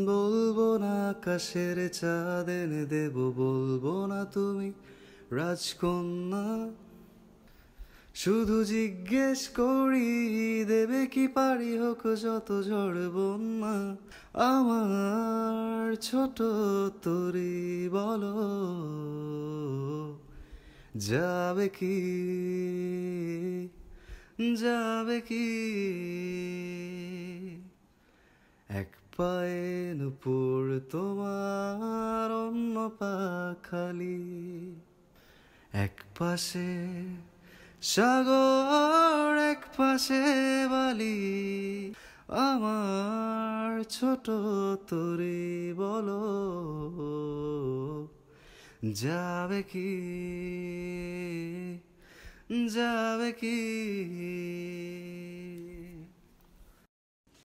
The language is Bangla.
বলবো না আকাশের চাঁদ এনে দেব, বলবো না তুমি রাজকন্যা। শুধু জিজ্ঞেস করি, দেবে কি পারি হোক যত ঝড় বন্যা। আমার ছোট তরি বলো, যাবে কি, যাবে কি। এক পায়ে নুপুর তোমার, অন্য পা খালি। এক পাশে সাগর, এক পাশে বালি। আমার ছোট তরি বলো, যাবে কি, যাবে কি।